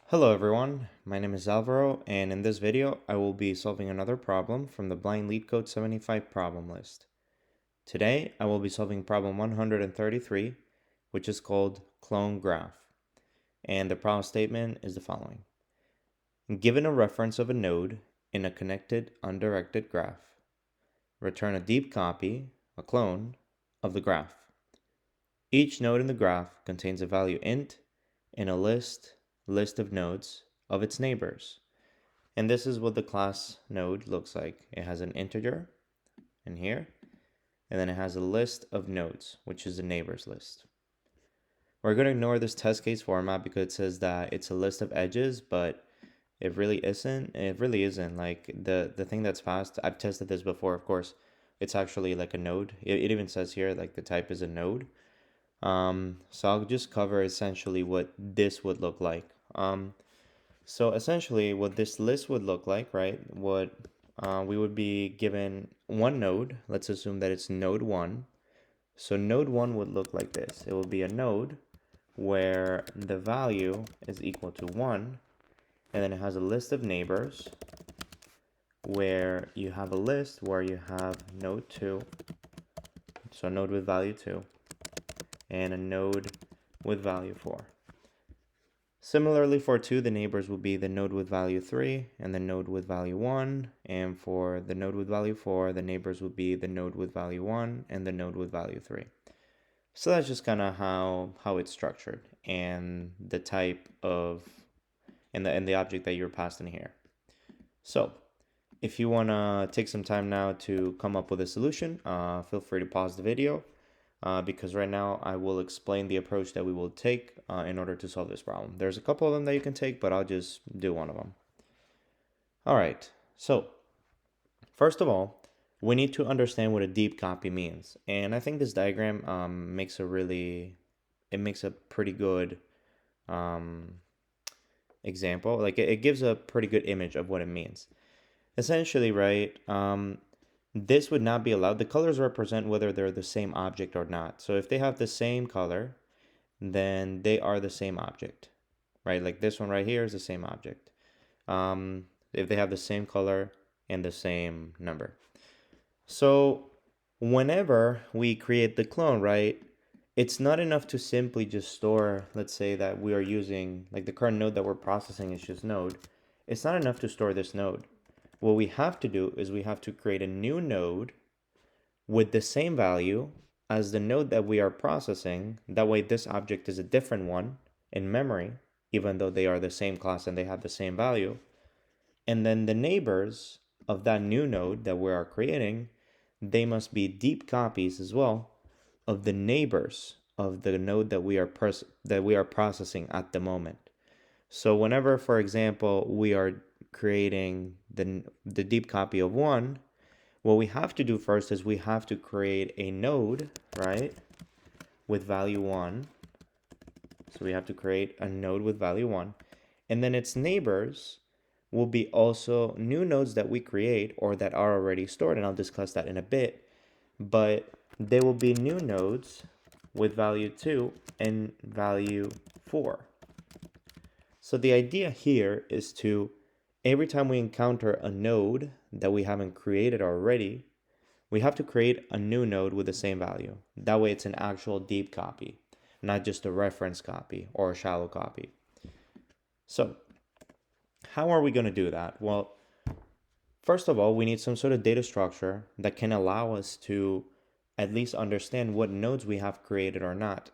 Hello everyone, my name is Alvaro, and in this video I will be solving another problem from the blind Leetcode 75 problem list. Today I will be solving problem 133, which is called clone graph, and the problem statement is the following. Given a reference of a node in a connected undirected graph, return a deep copy, a clone, of the graph. Each node in the graph contains a value int in a list of nodes of its neighbors. And this is what the class node looks like. It has an integer in here, and then it has a list of nodes, which is the neighbors list. We're going to ignore this test case format because it says that it's a list of edges, but it really isn't. It really isn't. Like the thing that's passed, I've tested this before, of course. It's actually like a node. It even says here like the type is a node. So I'll just cover essentially what this would look like. So essentially what this list would look like, right? We would be given one node. Let's assume that it's node 1. So node 1 would look like this. It will be a node where the value is equal to 1, and then it has a list of neighbors where you have a list where you have node 2, so a node with value 2, and a node with value 4. Similarly, for 2, the neighbors will be the node with value 3 and the node with value 1. And for the node with value 4, the neighbors will be the node with value 1 and the node with value 3. So that's just kind of how it's structured and the type of and the object that you're passed in here. So if you want to take some time now to come up with a solution, feel free to pause the video. Because right now I will explain the approach that we will take in order to solve this problem. There's a couple of them that you can take, but I'll just do one of them. All right, so first of all, we need to understand what a deep copy means. And I think this diagram makes a pretty good example. Like it gives a pretty good image of what it means. Essentially, right, this would not be allowed. The colors represent whether they're the same object or not. So if they have the same color, then they are the same object, right? Like this one right here is the same object. If they have the same color and the same number. So whenever we create the clone, right, it's not enough to simply just store, let's say that we are using, like the current node that we're processing is just node. It's not enough to store this node. What we have to do is we have to create a new node with the same value as the node that we are processing. That way this object is a different one in memory, even though they are the same class and they have the same value. And then the neighbors of that new node that we are creating, they must be deep copies as well of the neighbors of the node that we are processing at the moment. So whenever, for example, we are creating the deep copy of 1, what we have to do first is we have to create a node, right, with value 1. So we have to create a node with value 1. And then its neighbors will be also new nodes that we create or that are already stored, and I'll discuss that in a bit. But they will be new nodes with value 2 and value 4. So the idea here is to, every time we encounter a node that we haven't created already, we have to create a new node with the same value. That way it's an actual deep copy, not just a reference copy or a shallow copy. So how are we going to do that? Well, first of all, we need some sort of data structure that can allow us to at least understand what nodes we have created or not.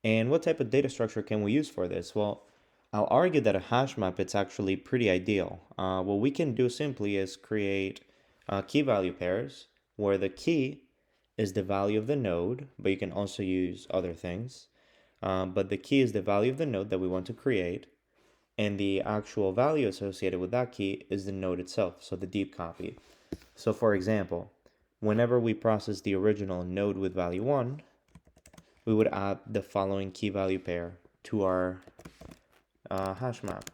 And what type of data structure can we use for this? Well, I'll argue that a hash map, it's actually pretty ideal. What we can do simply is create key value pairs where the key is the value of the node, but you can also use other things. But the key is the value of the node that we want to create, and the actual value associated with that key is the node itself, so the deep copy. So for example, whenever we process the original node with value 1, we would add the following key value pair to our hash map,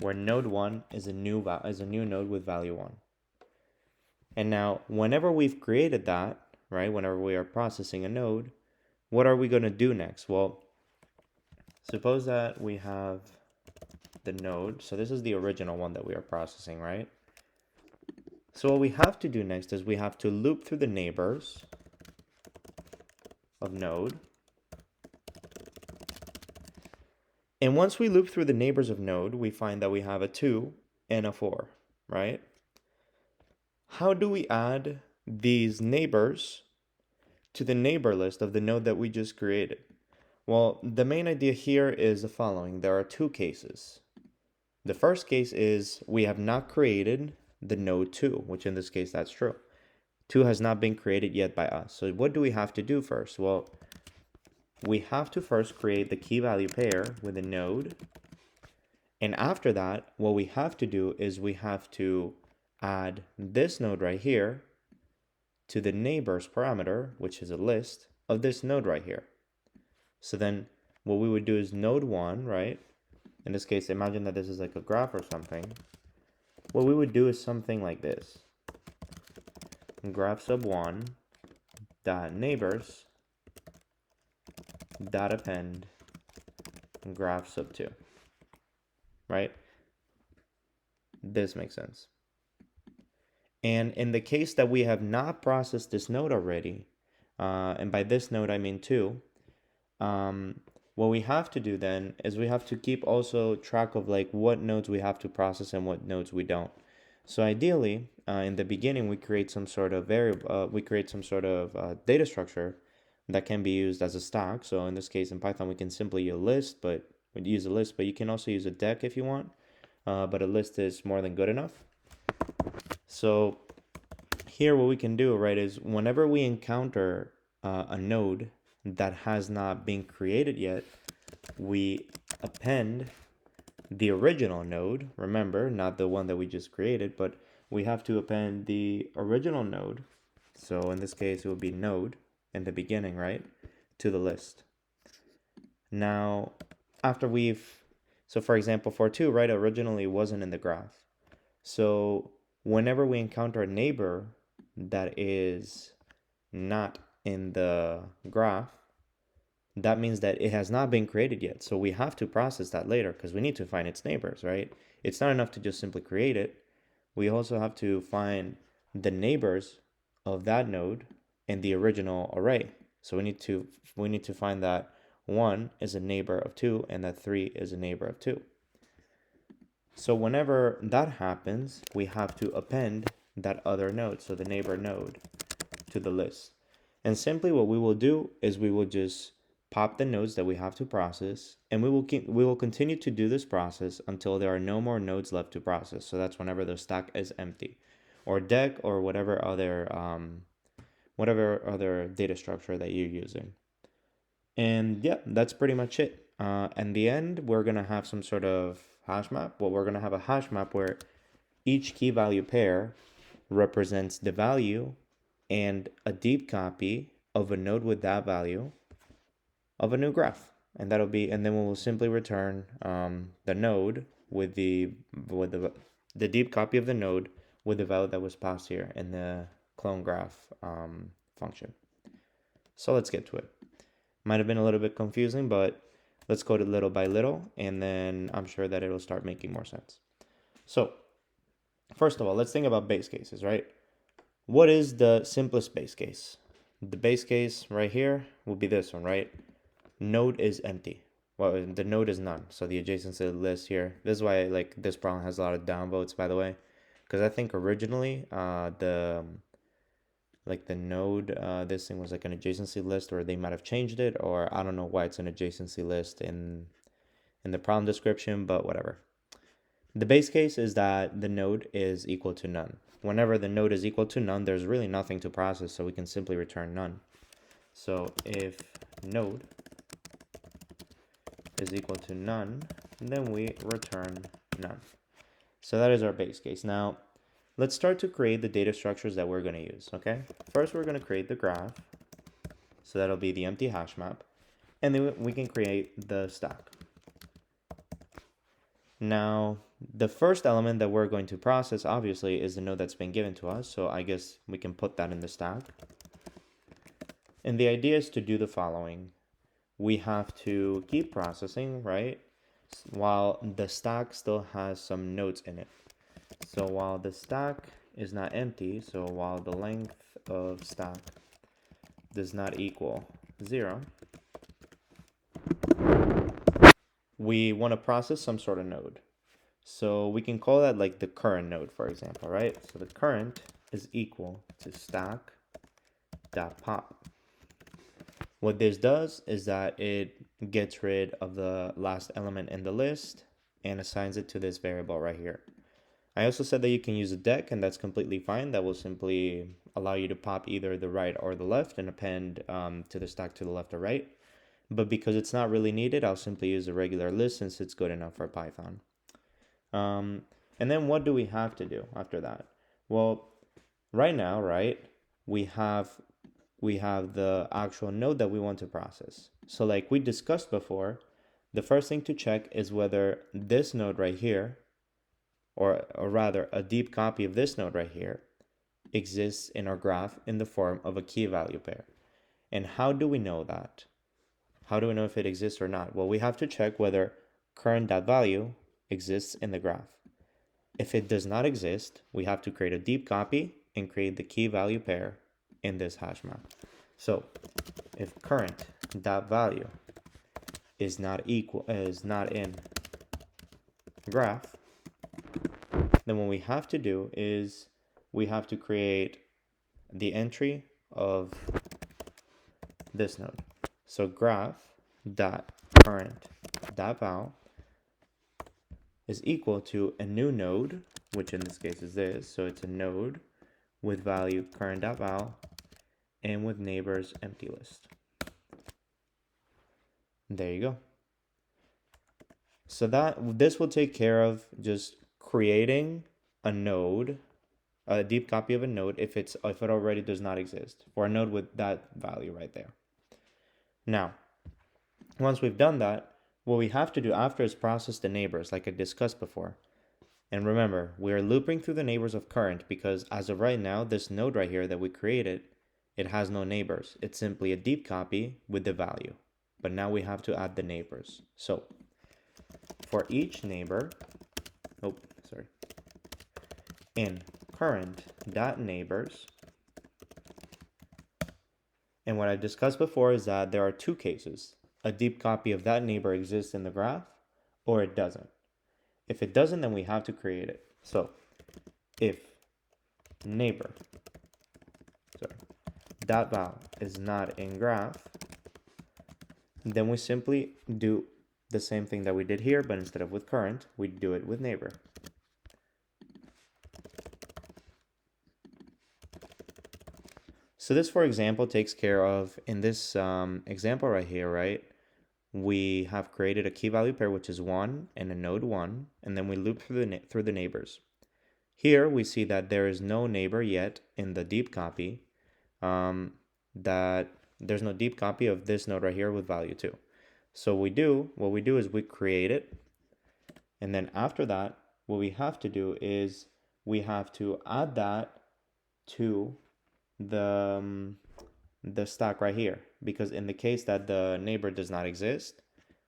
where node 1 is a new node with value 1. And now whenever we've created that, right, whenever we are processing a node, what are we going to do next? Well, suppose that we have the node. So this is the original one that we are processing, right? So what we have to do next is we have to loop through the neighbors of node. And once we loop through the neighbors of node, we find that we have a 2 and a 4, right? How do we add these neighbors to the neighbor list of the node that we just created? Well, the main idea here is the following. There are two cases. The first case is we have not created the node 2, which in this case, that's true. 2 has not been created yet by us. So what do we have to do first? Well, we have to first create the key value pair with a node. And after that, what we have to do is we have to add this node right here to the neighbors parameter, which is a list of this node right here. So then what we would do is node 1, right? In this case, imagine that this is like a graph or something. What we would do is something like this. Graph sub 1 dot neighbors dot append graph sub 2, right? This makes sense. And in the case that we have not processed this node already, and by this node I mean 2, what we have to do then is we have to keep also track of like what nodes we have to process and what nodes we don't. So ideally, in the beginning, we create some sort of variable, data structure that can be used as a stack. So in this case, in Python, we can simply use a list, but you can also use a deck if you want. But a list is more than good enough. So here, what we can do, right, is whenever we encounter a node that has not been created yet, we append the original node. Remember, not the one that we just created, but we have to append the original node. So in this case, it would be node in the beginning, right, to the list. Now, so for example, for 2, right, originally wasn't in the graph. So whenever we encounter a neighbor that is not in the graph, that means that it has not been created yet. So we have to process that later because we need to find its neighbors, right? It's not enough to just simply create it. We also have to find the neighbors of that node in the original array. So we need to find that 1 is a neighbor of 2 and that 3 is a neighbor of 2. So whenever that happens, we have to append that other node, so the neighbor node, to the list. And simply what we will do is we will just pop the nodes that we have to process, and we will continue to do this process until there are no more nodes left to process. So that's whenever the stack is empty, or deck, or whatever other data structure that you're using. And yeah, that's pretty much it. In the end, we're gonna have some sort of hash map. Well, we're gonna have a hash map where each key value pair represents the value and a deep copy of a node with that value of a new graph, and then we will simply return the node with the deep copy of the node with the value that was passed here in the clone graph function. So let's get to it. Might have been a little bit confusing, but let's code it little by little, and then I'm sure that it'll start making more sense. So first of all, let's think about base cases, right? What is the simplest base case? The base case right here will be this one, right? Node is empty. Well, the node is none. So the adjacency list here. This is why like this problem has a lot of downvotes, by the way, because I think originally the node this thing was like an adjacency list, or they might have changed it, or I don't know why it's an adjacency list in the problem description, but whatever. The base case is that the node is equal to none. Whenever the node is equal to none, there's really nothing to process, so we can simply return none. So if node is equal to none, then we return none. So that is our base case. Now, let's start to create the data structures that we're going to use, okay? First, we're going to create the graph. So that'll be the empty hash map. And then we can create the stack. Now, the first element that we're going to process, obviously, is the node that's been given to us. So I guess we can put that in the stack. And the idea is to do the following. we have to keep processing, right? While the stack still has some nodes in it. So while the stack is not empty, so while the length of stack does not equal 0, we want to process some sort of node. So we can call that like the current node, for example, right? So the current is equal to stack.pop. What this does is that it gets rid of the last element in the list and assigns it to this variable right here. I also said that you can use a deck, and that's completely fine. That will simply allow you to pop either the right or the left and append to the stack to the left or right. But because it's not really needed, I'll simply use a regular list since it's good enough for Python. And then what do we have to do after that? Well, right now, right, we have the actual node that we want to process. So like we discussed before, the first thing to check is whether this node right here, or rather a deep copy of this node right here, exists in our graph in the form of a key value pair. And how do we know that? How do we know if it exists or not? Well, we have to check whether current.value exists in the graph. If it does not exist, we have to create a deep copy and create the key value pair in this hash map. So if current.value is not in graph, then what we have to do is we have to create the entry of this node. So graph.current.val is equal to a new node, which in this case is this. So it's a node with value current.val and with neighbors empty list. There you go. So this will take care of just creating a node, a deep copy of a node if it already does not exist, for a node with that value right there. Now, once we've done that, what we have to do after is process the neighbors like I discussed before. And remember, we are looping through the neighbors of current because as of right now, this node right here that we created, it has no neighbors. It's simply a deep copy with the value. But now we have to add the neighbors. So for each neighbor, in current.neighbors, and what I discussed before is that there are two cases. A deep copy of that neighbor exists in the graph, or it doesn't. If it doesn't, then we have to create it. So if neighbor .val is not in graph, then we simply do the same thing that we did here, but instead of with current, we do it with neighbor. So this, for example, takes care of, in this example right here, right? We have created a key value pair, which is 1 and a node 1, and then we loop through the neighbors. Here we see that there is no neighbor yet in the deep copy, that there's no deep copy of this node right here with value 2. So what we do is we create it, and then after that, what we have to do is we have to add that to the stack right here, because in the case that the neighbor does not exist,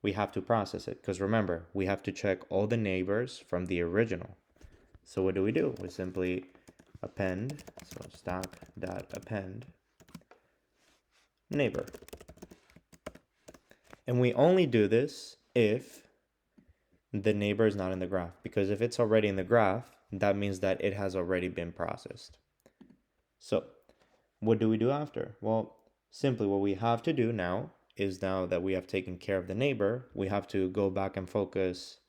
we have to process it, because remember, we have to check all the neighbors from the original. So what do? We simply append, so stack.append neighbor. And we only do this if the neighbor is not in the graph, because if it's already in the graph, that means that it has already been processed. So what do we do after? Well, simply what we have to do now is, now that we have taken care of the neighbor, we have to go back and focus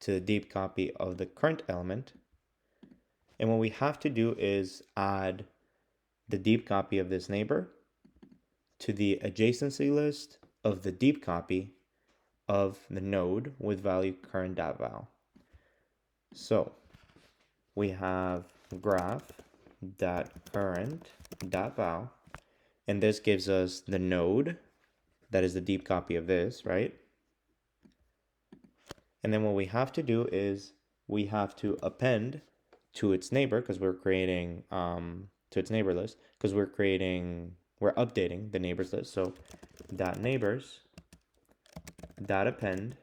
to the deep copy of the current element. And what we have to do is add the deep copy of this neighbor to the adjacency list of the deep copy of the node with value current.val. So we have graph.current.val, and this gives us the node that is the deep copy of this, right? And then what we have to do is we have to append to its neighbor, because we're creating to its neighbor list, because we're updating the neighbors list. So dot neighbors dot append.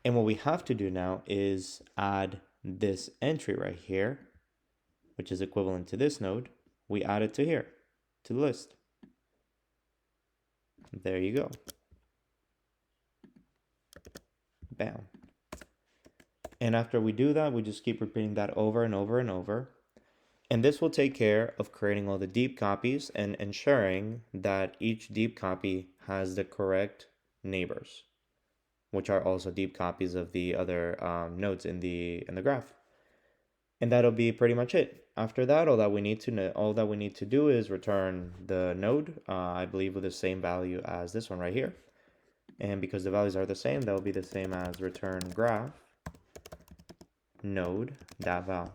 And what we have to do now is add this entry right here, which is equivalent to this node. We add it to here, to the list. There you go. Bam. And after we do that, we just keep repeating that over and over and over. And this will take care of creating all the deep copies and ensuring that each deep copy has the correct neighbors, which are also deep copies of the other nodes in the graph. And that'll be pretty much it. After that, all that we need to do is return the node, I believe with the same value as this one right here. And because the values are the same, that will be the same as return graph node.val.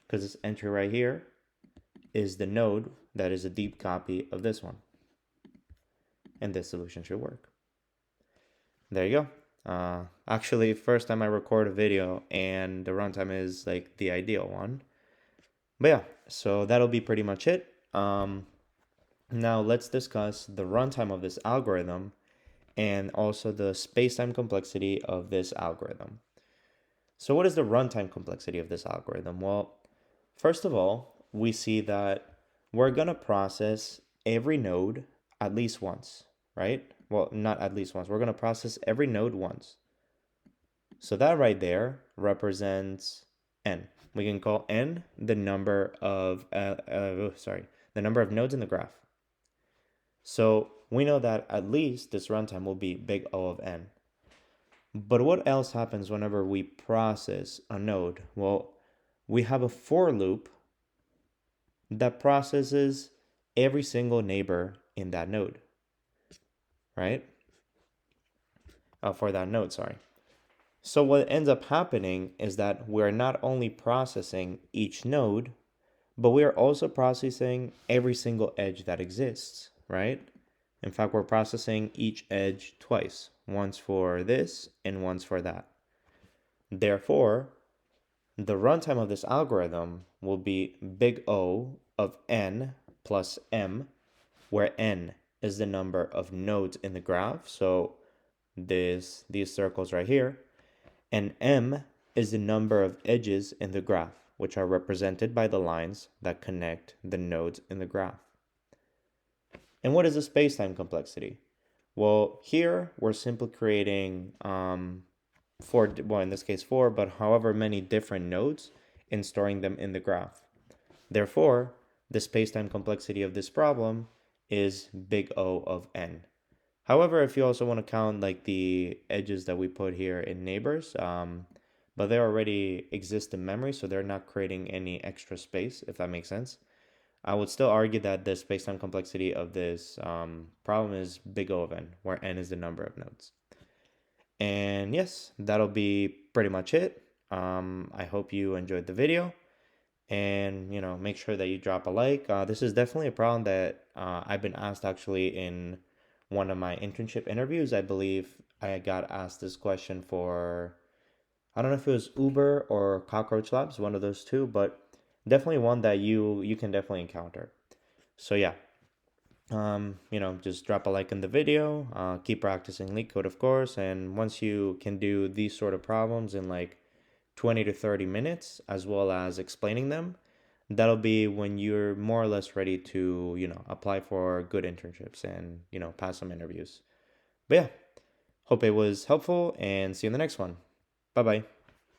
Because this entry right here is the node that is a deep copy of this one. And this solution should work. There you go. Actually, first time I record a video and the runtime is like the ideal one. But yeah, so that'll be pretty much it. Now let's discuss the runtime of this algorithm and also the space-time complexity of this algorithm. So what is the runtime complexity of this algorithm? Well, first of all, we see that we're going to process every node at least once, right? Well, not at least once. We're going to process every node once. So that right there represents n. We can call n the number of the number of nodes in the graph. So we know that at least this runtime will be big O of n. But what else happens whenever we process a node? Well, we have a for loop that processes every single neighbor in that node, right? For that node, sorry. So what ends up happening is that we're not only processing each node, but we are also processing every single edge that exists, right? In fact, we're processing each edge twice, once for this and once for that. Therefore, the runtime of this algorithm will be big O of n plus m, where n is the number of nodes in the graph, so these circles right here, and m is the number of edges in the graph, which are represented by the lines that connect the nodes in the graph. And what is the space-time complexity? Well, here we're simply creating in this case four, but however many different nodes and storing them in the graph. Therefore, the space-time complexity of this problem is big O of n. However, if you also want to count like the edges that we put here in neighbors, but they already exist in memory, so they're not creating any extra space, if that makes sense. I would still argue that the space-time complexity of this problem is big O of n, where n is the number of nodes. And yes, that'll be pretty much it. I hope you enjoyed the video. And, make sure that you drop a like. This is definitely a problem that I've been asked actually in one of my internship interviews. I believe I got asked this question for, I don't know if it was Uber or Cockroach Labs, one of those two, but definitely one that you can definitely encounter. So yeah, just drop a like in the video, keep practicing Leetcode, of course, and once you can do these sort of problems in like 20 to 30 minutes, as well as explaining them, that'll be when you're more or less ready to, apply for good internships and, pass some interviews. But yeah, hope it was helpful and see you in the next one. Bye-bye.